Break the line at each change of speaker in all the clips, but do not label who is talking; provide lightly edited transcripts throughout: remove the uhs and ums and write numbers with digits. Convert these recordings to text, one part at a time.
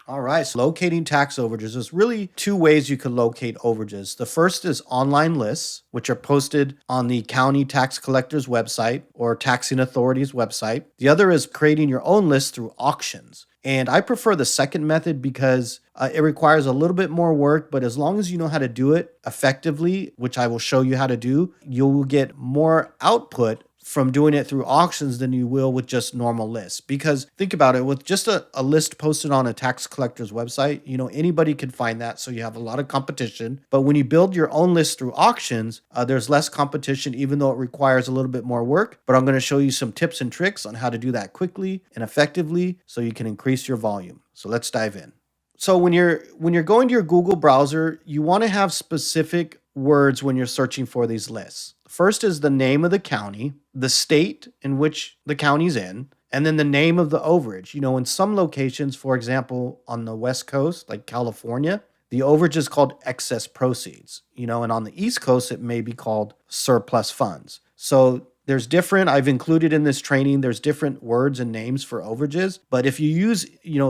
All right, so locating tax overages. There's really two ways you could locate overages. The first is online lists, which are posted on the county tax collector's website or taxing authority's website. The other is creating your own list through auctions. And I prefer the second method because it requires a little bit more work, but as long as you know how to do it effectively, which I will show you how to do, you'll get more output from doing it through auctions than you will with just normal lists. Because think about it, with just a list posted on a tax collector's website, anybody can find that. So you have a lot of competition. But when you build your own list through auctions, there's less competition, even though it requires a little bit more work. But I'm going to show you some tips and tricks on how to do that quickly and effectively so you can increase your volume. So let's dive in. So when you're going to your Google browser, you want to have specific words when you're searching for these lists. First is the name of the county, the state in which the county's in, and then the name of the overage. In some locations, for example, on the West Coast, like California, the overage is called excess proceeds, and on the East Coast, it may be called surplus funds. So there's different, I've included in this training, there's different words and names for overages. But if you use,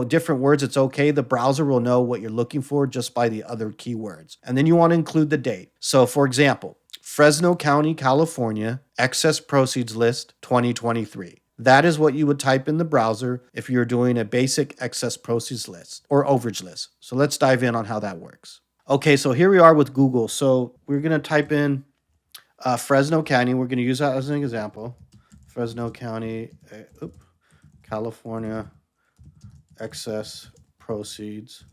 different words, it's okay. The browser will know what you're looking for just by the other keywords. And then you want to include the date. So for example, Fresno County, California, excess proceeds list 2023. That is what you would type in the browser if you're doing a basic excess proceeds list or overage list. So let's dive in on how that works. Okay, so here we are with Google. So we're going to type in Fresno County. We're going to use that as an example. Fresno County, California, excess proceeds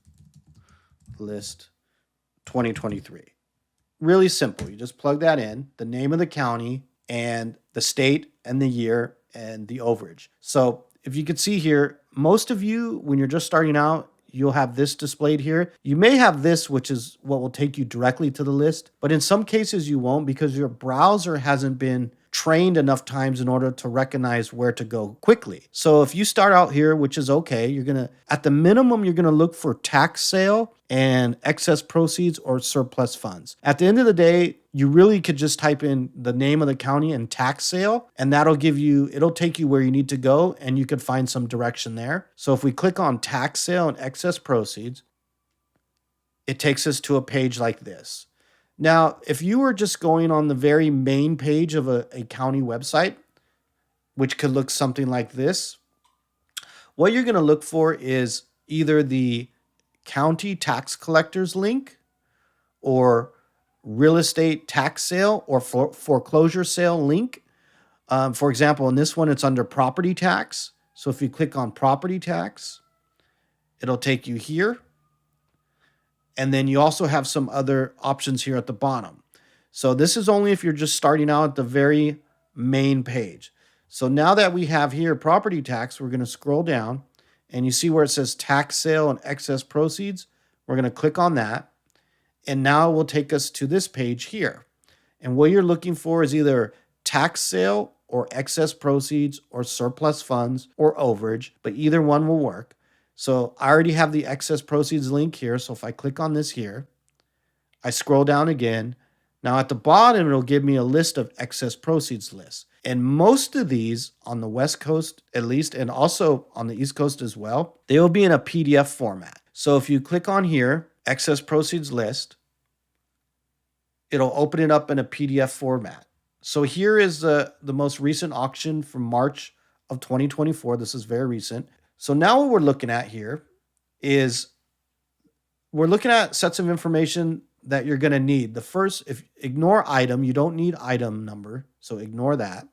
list 2023. Really simple. You just plug that in, the name of the county and the state and the year and the overage. So if you could see here, most of you, when you're just starting out, you'll have this displayed here. You may have this, which is what will take you directly to the list, but in some cases you won't because your browser hasn't been trained enough times in order to recognize where to go quickly. So if you start out here, which is okay, at the minimum, you're gonna look for tax sale and excess proceeds or surplus funds. At the end of the day, you really could just type in the name of the county and tax sale, and it'll take you where you need to go, and you could find some direction there. So if we click on tax sale and excess proceeds, it takes us to a page like this. Now, if you were just going on the very main page of a county website, which could look something like this, what you're going to look for is either the county tax collector's link or real estate tax sale or foreclosure sale link. For example, in this one, it's under property tax. So if you click on property tax, it'll take you here. And then you also have some other options here at the bottom. So this is only if you're just starting out at the very main page. So now that we have here property tax, we're going to scroll down and you see where it says tax sale and excess proceeds. We're going to click on that. And now it will take us to this page here. And what you're looking for is either tax sale or excess proceeds or surplus funds or overage, but either one will work. So I already have the excess proceeds link here. So if I click on this here, I scroll down again. Now at the bottom, it'll give me a list of excess proceeds lists. And most of these on the West Coast, at least, and also on the East Coast as well, they will be in a PDF format. So if you click on here, excess proceeds list, it'll open it up in a PDF format. So here is the most recent auction from March of 2024. This is very recent. So now what we're looking at here is we're looking at sets of information that you're going to need. The first, ignore item, you don't need item number, so ignore that.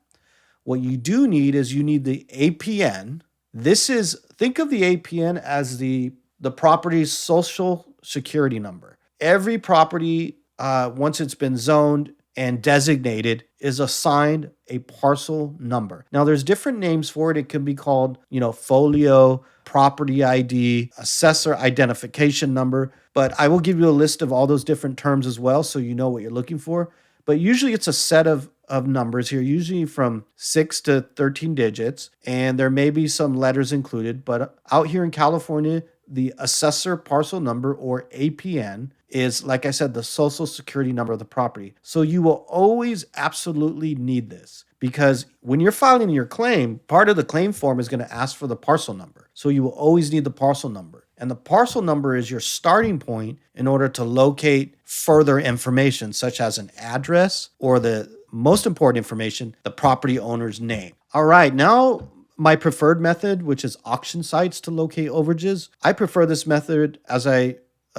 What you do need is you need the APN. Think of the APN as the property's social security number. Every property, once it's been zoned and designated, is assigned a parcel number. Now, there's different names for it. It can be called, folio, property ID, assessor identification number. But I will give you a list of all those different terms as well, so you know what you're looking for. But usually it's a set of numbers here, usually from 6 to 13 digits, and there may be some letters included. But out here in California, the assessor parcel number, or APN, is, like I said, the social security number of the property. So you will always absolutely need this because when you're filing your claim, part of the claim form is going to ask for the parcel number. So you will always need the parcel number. And the parcel number is your starting point in order to locate further information, such as an address or the most important information, the property owner's name. All right, now my preferred method, which is auction sites to locate overages. I prefer this method, as I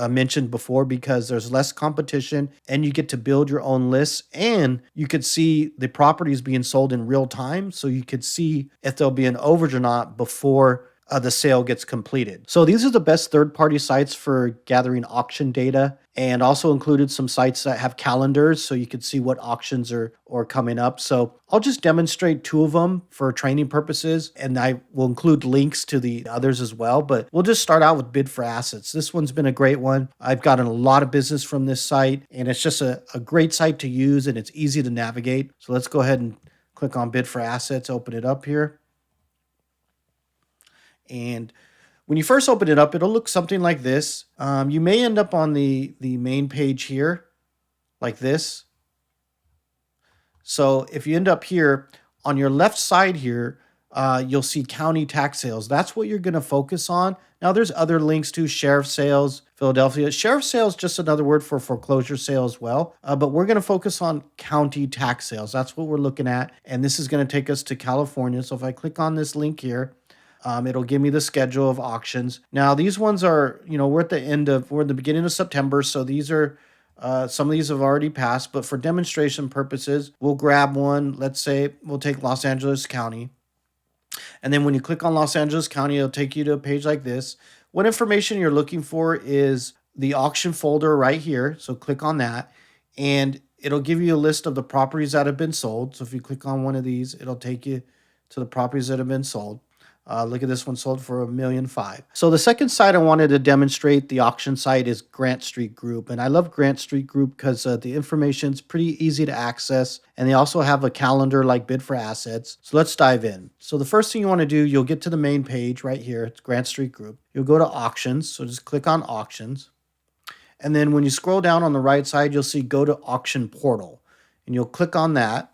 mentioned before, because there's less competition and you get to build your own lists, and you could see the properties being sold in real time. So you could see if there'll be an overage or not before the sale gets completed. So these are the best third-party sites for gathering auction data, and also included some sites that have calendars so you can see what auctions are coming up. So I'll just demonstrate 2 of them for training purposes, and I will include links to the others as well. But we'll just start out with Bid for Assets. This one's been a great one. I've gotten a lot of business from this site, and it's just a great site to use, and it's easy to navigate. So let's go ahead and click on Bid for Assets, open it up here. And when you first open it up, it'll look something like this. You may end up on the main page here, like this. So if you end up here, on your left side here, you'll see county tax sales. That's what you're going to focus on. Now, there's other links to sheriff sales, Philadelphia. Sheriff sales, just another word for foreclosure sale as well. But we're going to focus on county tax sales. That's what we're looking at. And this is going to take us to California. So if I click on this link here, it'll give me the schedule of auctions. Now, these ones are, we're at the beginning of September. So these are, some of these have already passed, but for demonstration purposes, we'll grab one. Let's say we'll take Los Angeles County. And then when you click on Los Angeles County, it'll take you to a page like this. What information you're looking for is the auction folder right here. So click on that, and it'll give you a list of the properties that have been sold. So if you click on one of these, it'll take you to the properties that have been sold. Look at this one, sold for $1.5 million. So the second site I wanted to demonstrate, the auction site, is Grant Street Group. And I love Grant Street Group because the information is pretty easy to access. And they also have a calendar like Bid for Assets. So let's dive in. So the first thing you want to do, you'll get to the main page right here. It's Grant Street Group. You'll go to Auctions. So just click on Auctions. And then when you scroll down on the right side, you'll see Go to Auction Portal. And you'll click on that.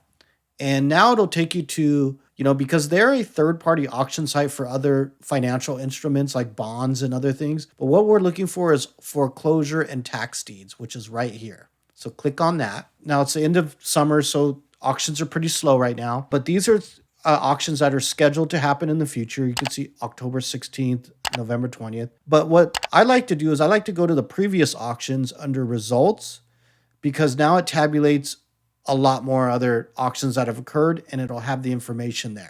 And now it'll take you to, because they're a third-party auction site for other financial instruments like bonds and other things. But what we're looking for is foreclosure and tax deeds, which is right here. So click on that. Now, it's the end of summer, so auctions are pretty slow right now. But these are auctions that are scheduled to happen in the future. You can see October 16th, November 20th. But what I like to do is I like to go to the previous auctions under Results, because now it tabulates a lot more other auctions that have occurred, and it'll have the information there.